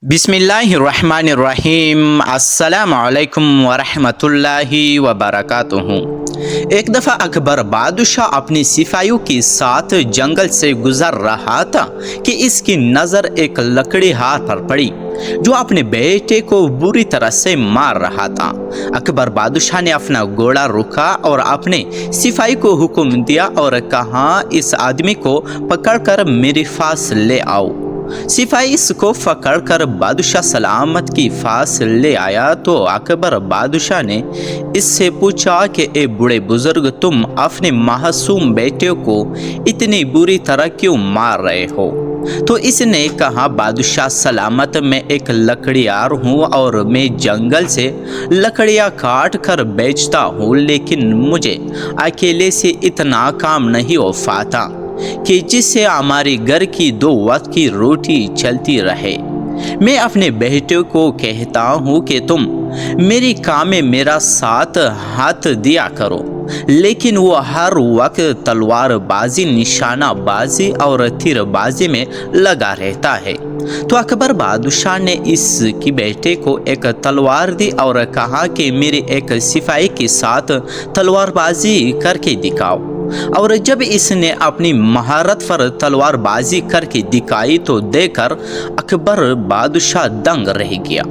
बिस्मिल्लाहिर्रहमानिर्रहीम अस्सलामु अलैकुम वरहमतुल्लाहि वबरकातुहू। एक दफ़ा अकबर बादशाह अपनी सिपाहियों के साथ जंगल से गुजर रहा था कि इसकी नज़र एक लकड़ीहार पर पड़ी जो अपने बेटे को बुरी तरह से मार रहा था। अकबर बादशाह ने अपना घोड़ा रुका और अपने सिपाही को हुक्म दिया और कहा, इस आदमी को पकड़कर मेरे पास ले आओ। सिपाही इसको पकड़कर बादशाह सलामत की पास ले आया तो अकबर बादशाह ने इससे पूछा कि ए बूढ़े बुजुर्ग, तुम अपने मासूम बेटे को इतनी बुरी तरह क्यों मार रहे हो? तो इसने कहा, बादशाह सलामत, मैं एक लकड़ियार हूँ और मैं जंगल से लकड़ियाँ काट कर बेचता हूँ, लेकिन मुझे अकेले से इतना काम नहीं हो पाता कि जिससे हमारे घर की 2 वक्त की रोटी चलती रहे। मैं अपने बेटे को कहता हूँ कि तुम मेरी काम में मेरा साथ हाथ दिया करो, लेकिन वो हर वक्त तलवारबाजी, निशानाबाजी और तीरबाजी में लगा रहता है। तो अकबर बादशाह ने इसकी बेटे को एक तलवार दी और कहा कि मेरे एक सिपाही के साथ तलवारबाजी करके दिखाओ। और जब इसने अपनी महारत पर तलवारबाजी करके दिखाई तो देखकर अकबर बादशाह दंग रह गया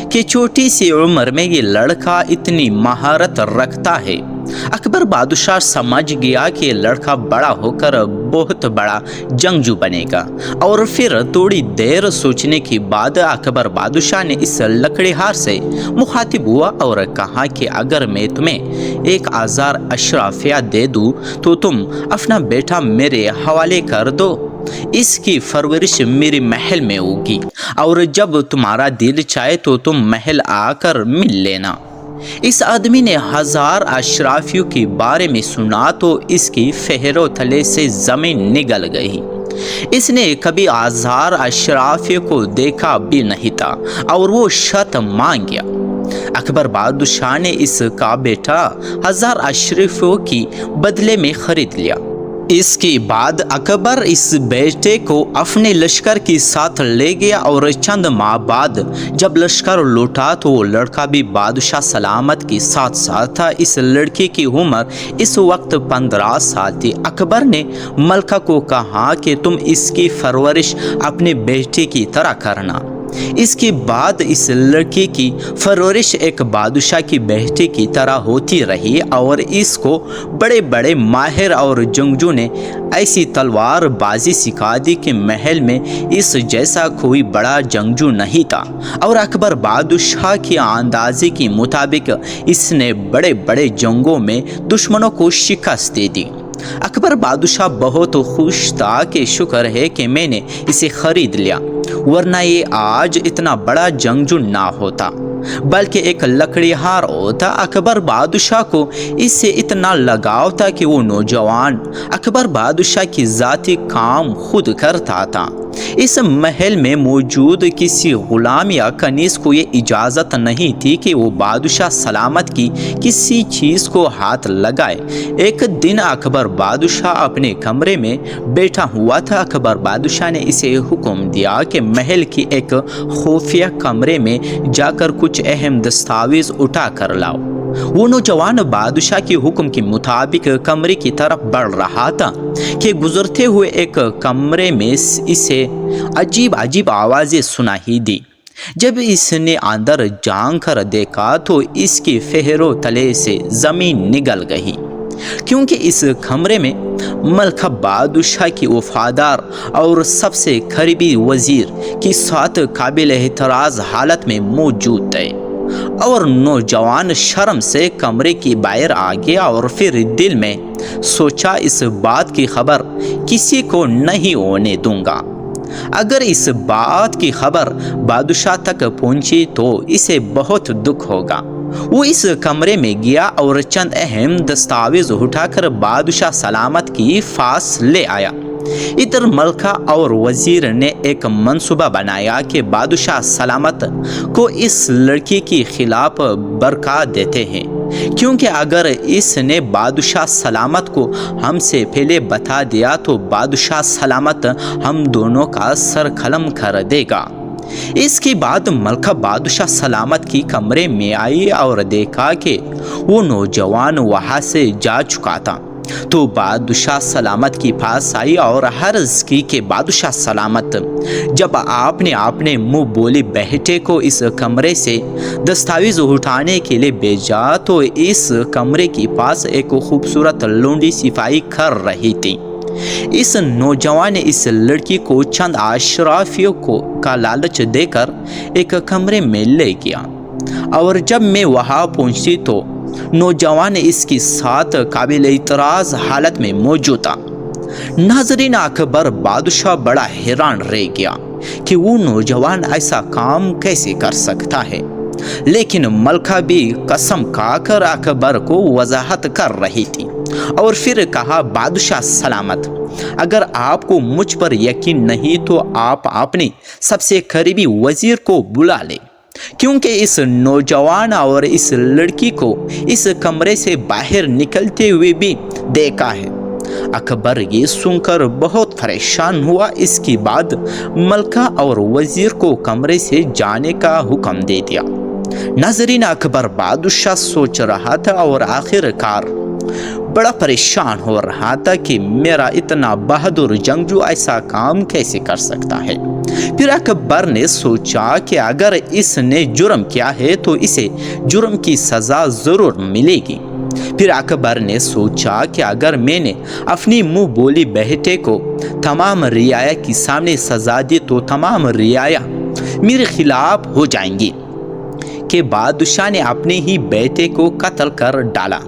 कि छोटी सी उम्र में ये लड़का इतनी महारत रखता है। अकबर बादशाह समझ गया कि ये लड़का बड़ा होकर बहुत बड़ा जंगजू बनेगा। और फिर थोड़ी देर सोचने के बाद अकबर बादशाह ने इस लकड़ीहार से मुखातिब हुआ और कहा कि अगर मैं तुम्हें 1000 अशराफिया दे दूँ तो तुम अपना बेटा मेरे हवाले कर दो। इसकी परवरिश मेरे महल में होगी और जब तुम्हारा दिल चाहे तो तुम महल आकर मिल लेना। इस आदमी ने 1000 अशराफियों के बारे में सुना तो इसकी फेहरो थले से जमीन निगल गई। इसने कभी 1000 अशराफियों को देखा भी नहीं था और वो शर्त मांग गया। अकबर बादशाह ने इसका बेटा 1000 अशराफियों की बदले में खरीद लिया। इसके बाद अकबर इस बेटे को अपने लश्कर के साथ ले गया और चंद माह बाद जब लश्कर लौटा तो वो लड़का भी बादशाह सलामत के साथ था। इस लड़के की उम्र इस वक्त 15 साल थी। अकबर ने मलका को कहा कि तुम इसकी परवरिश अपने बेटे की तरह करना। इसके बाद इस लड़के की परवरिश एक बादशाह की बेटे की तरह होती रही और इसको बड़े बड़े माहिर और जंगजू ने ऐसी तलवार बाजी सिखा दी कि महल में इस जैसा कोई बड़ा जंगजू नहीं था। और अकबर बादशाह की अंदाजे के मुताबिक इसने बड़े बड़े जंगों में दुश्मनों को शिकस्त दे दी। अकबर बादशाह बहुत खुश था कि शुक्र है कि मैंने इसे खरीद लिया, वरना ये आज इतना बड़ा जंगजू ना होता बल्कि एक लकड़ीहार होता। अकबर बादशाह को इससे इतना लगाव था कि वो नौजवान अकबर बादशाह की ज़ाती काम खुद करता था। इस महल में मौजूद किसी गुलाम या कनीज़ को ये इजाज़त नहीं थी कि वो बादशाह सलामत की किसी चीज़ को हाथ लगाए। एक दिन अकबर बादशाह अपने कमरे में बैठा हुआ था। अकबर बादशाह ने इसे हुक्म दिया कि महल की एक खुफिया कमरे में जाकर कुछ अहम दस्तावेज़ उठा कर लाओ। वो नौजवान बादशाह के हुक्म के मुताबिक कमरे की तरफ बढ़ रहा था कि गुजरते हुए एक कमरे में इसे अजीब अजीब आवाज़ें सुनाई दी। जब इसने अंदर झांक कर देखा तो इसकी फेहरो तले से ज़मीन निगल गई, क्योंकि इस कमरे में मलका बादशाह की वफादार और सबसे करीबी वज़ीर की साथ काबिल एतराज़ हालत में मौजूद थे। और नौजवान शर्म से कमरे की बाहर आ गया और फिर दिल में सोचा, इस बात की खबर किसी को नहीं होने दूंगा। अगर इस बात की खबर बादशाह तक पहुंची तो इसे बहुत दुख होगा। वो इस कमरे में गया और चंद अहम दस्तावेज उठाकर बादशाह सलामत की पास ले आया। इधर मलका और वजीर ने एक मंसूबा बनाया कि बादशाह सलामत को इस लड़की के खिलाफ बरका देते हैं, क्योंकि अगर इसने बादशाह सलामत को हमसे पहले बता दिया तो बादशाह सलामत हम दोनों का सर कलम कर देगा। اس کے بعد ملکہ بادشاہ سلامت کی کمرے میں آئی اور دیکھا کہ وہ نوجوان وہاں سے جا چکا تھا، تو بادشاہ سلامت کے پاس آئی اور عرض کی کہ بادشاہ سلامت، جب آپ نے اپنے منہ بولی بیٹے کو اس کمرے سے دستاویز اٹھانے کے لیے بھیجا تو اس کمرے کے پاس ایک خوبصورت لونڈی صفائی کر رہی تھی۔ اس نوجوان نے اس لڑکی کو چند اشرافیوں کا لالچ دے کر ایک کمرے میں لے گیا، اور جب میں وہاں پہنچی تو نوجوان اس کے ساتھ قابل اعتراض حالت میں موجود تھا۔ ناظرین، اکبر بادشاہ بڑا حیران رہ گیا کہ وہ نوجوان ایسا کام کیسے کر سکتا ہے، لیکن ملکہ بھی قسم کھا کر اکبر کو وضاحت کر رہی تھی، اور پھر کہا، بادشاہ سلامت، اگر آپ کو مجھ پر یقین نہیں تو آپ اپنے سب سے قریبی وزیر کو بلا لیں، کیونکہ اس نوجوان اور اس لڑکی کو اس کمرے سے باہر نکلتے ہوئے بھی دیکھا ہے۔ اکبر یہ سن کر بہت پریشان ہوا۔ اس کے بعد ملکہ اور وزیر کو کمرے سے جانے کا حکم دے دیا۔ ناظرین، اکبر بادشاہ سوچ رہا تھا اور آخر کار بڑا پریشان ہو رہا تھا کہ میرا اتنا بہادر جنگجو ایسا کام کیسے کر سکتا ہے۔ پھر اکبر نے سوچا کہ اگر اس نے جرم کیا ہے تو اسے جرم کی سزا ضرور ملے گی۔ پھر اکبر نے سوچا کہ اگر میں نے اپنی منہ بولی بیٹے کو تمام رعایا کے سامنے سزا دی تو تمام رعایا میرے خلاف ہو جائیں گی، کہ بادشاہ نے اپنے ہی بیٹے کو قتل کر ڈالا،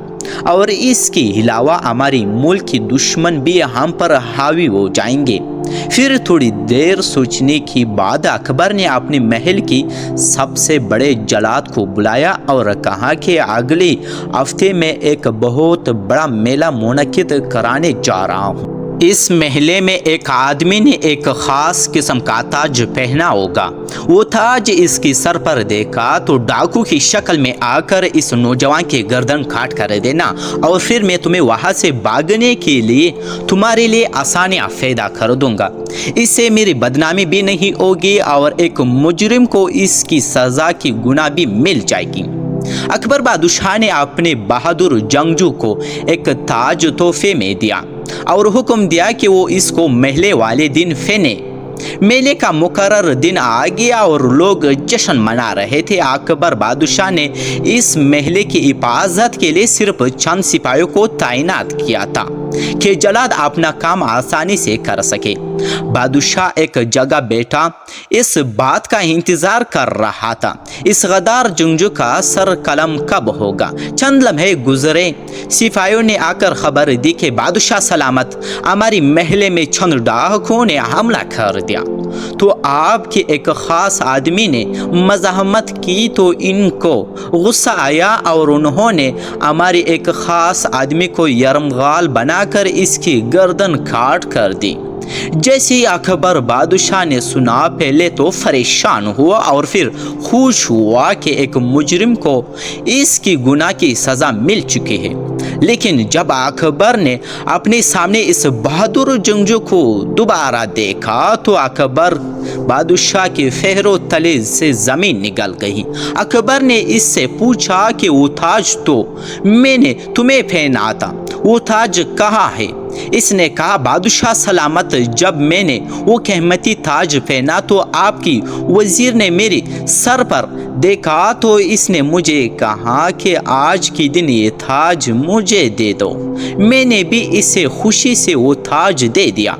اور اس کے علاوہ ہماری ملک کے دشمن بھی ہم پر حاوی ہو جائیں گے۔ پھر تھوڑی دیر سوچنے کے بعد اکبر نے اپنے محل کی سب سے بڑے جلاد کو بلایا اور کہا کہ اگلے ہفتے میں ایک بہت بڑا میلہ منعقد کرانے جا رہا ہوں۔ اس میلے میں ایک آدمی نے ایک خاص قسم کا تاج پہنا ہوگا۔ وہ تاج اس کی سر پر دیکھا تو ڈاکو کی شکل میں آ کر اس نوجوان کی گردن کاٹ کر دینا، اور پھر میں تمہیں وہاں سے بھاگنے کے لیے تمہارے لیے آسانیاں پیدا کر دوں گا۔ اس سے میری بدنامی بھی نہیں ہوگی اور ایک مجرم کو اس کی سزا کی گناہ بھی مل جائے گی۔ اکبر بادشاہ نے اپنے بہادر جنگجو کو ایک تاج تحفے میں دیا اور حکم دیا کہ وہ اس کو میلے والے دن پہنے۔ میلے کا مقرر دن آ گیا اور لوگ جشن منا رہے تھے۔ اکبر بادشاہ نے اس میلے کی حفاظت کے لیے صرف چند سپاہیوں کو تعینات کیا تھا کہ جلاد اپنا کام آسانی سے کر سکے۔ بادشاہ ایک جگہ بیٹھا اس بات کا انتظار کر رہا تھا، اس غدار جنگجو کا سر قلم کب ہوگا۔ چند لمحے گزرے، سپاہیوں نے آ کر خبر دی کہ بادشاہ سلامت، ہماری محلے میں چند ڈاکوؤں نے حملہ کر دیا۔ تو آپ کے ایک خاص آدمی نے مزاحمت کی تو ان کو غصہ آیا اور انہوں نے ہمارے ایک خاص آدمی کو یرغمال بنا کر اس کی گردن کاٹ کر دی۔ جیسے ہی اکبر بادشاہ نے سنا، پہلے تو پریشان ہوا اور پھر خوش ہوا کہ ایک مجرم کو اس کی گناہ کی سزا مل چکی ہے۔ لیکن جب اکبر نے اپنے سامنے اس بہادر جنگجو کو دوبارہ دیکھا تو اکبر بادشاہ کے پیروں تلے سے زمین نکل گئی۔ اکبر نے اس سے پوچھا کہ وہ تاج تو میں نے تمہیں پہنا تھا، وہ تاج کہاں ہے؟ اس نے کہا، بادشاہ سلامت، جب میں نے وہ قیمتی تاج پہنا تو آپ کی وزیر نے میری سر پر دیکھا تو اس نے مجھے کہا کہ آج کے دن یہ تاج مجھے دے دو۔ میں نے بھی اسے خوشی سے وہ تاج دے دیا۔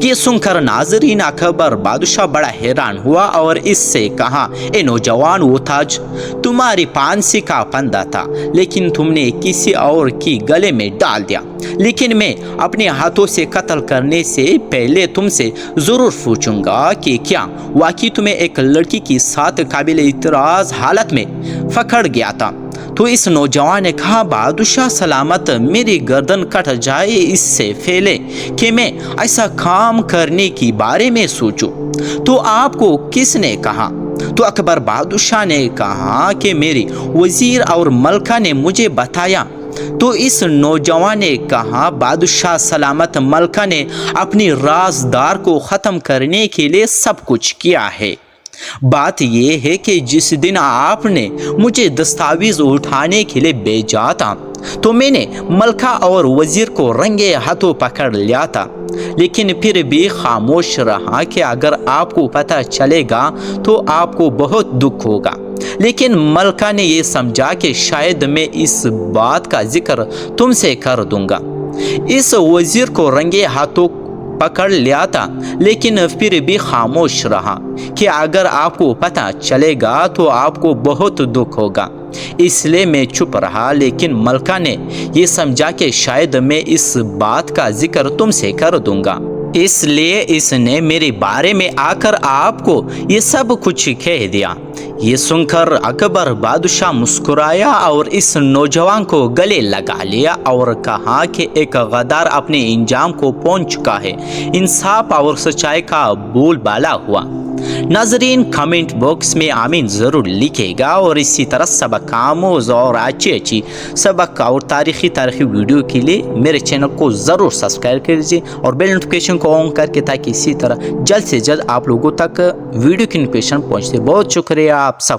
یہ سن کر ناظرین، اکبر بادشاہ بڑا حیران ہوا اور اس سے کہا، اے نوجوان، وہ تاج تمہاری پانسی کا پندہ تھا، لیکن تم نے کسی اور کی گلے میں ڈال دیا۔ لیکن میں اپنے ہاتھوں سے قتل کرنے سے پہلے تم سے ضرور پوچھوں گا کہ کیا واقعی تمہیں ایک لڑکی کے ساتھ قابل اعتراض حالت میں پکڑ گیا تھا؟ تو اس نوجوان نے کہا، بادشاہ سلامت، میری گردن کٹ جائے اس سے پہلے کہ میں ایسا کام کرنے کے بارے میں سوچوں۔ تو آپ کو کس نے کہا؟ تو اکبر بادشاہ نے کہا کہ میری وزیر اور ملکہ نے مجھے بتایا۔ تو اس نوجوان نے کہا، بادشاہ سلامت، ملکہ نے اپنی رازدار کو ختم کرنے کے لیے سب کچھ کیا ہے۔ बात यह है कि जिस दिन आपने मुझे दस्तावेज उठाने के लिए भेजा था तो मैंने मलका और वजीर को रंगे हाथों पकड़ लिया था, लेकिन फिर भी खामोश रहा कि अगर आपको पता चलेगा तो आपको बहुत दुख होगा। लेकिन मलका ने यह समझा कि शायद मैं इस बात का जिक्र तुमसे कर दूंगा। इस वजीर को रंगे हाथों पकड़ लिया था, लेकिन फिर भी खामोश रहा कि अगर आपको पता चलेगा तो आपको बहुत दुख होगा। इसलिए मैं चुप रहा, लेकिन मलका ने यह समझा कि शायद मैं इस बात का जिक्र तुमसे कर दूंगा, इसलिए इसने मेरे बारे में आकर आपको ये सब कुछ कह दिया। ये सुनकर अकबर बादशाह मुस्कुराया और इस नौजवान को गले लगा लिया और कहा कि एक गद्दार अपने इंजाम को पहुंच चुका है। इंसाफ और सच्चाई का बोलबाला हुआ। नाजरीन, कमेंट बॉक्स में आमीन ज़रूर लिखिएगा और इसी तरह सबक आमोज़ और अच्छी सबक और तारीख़ी वीडियो के लिए मेरे चैनल को ज़रूर सब्सक्राइब कर लीजिए और बेल नोटिफिकेशन को ऑन करके, ताकि इसी तरह जल्द से जल्द आप लोगों तक वीडियो की नोटिफिकेशन पहुँचे। बहुत शुक्रिया आप सब।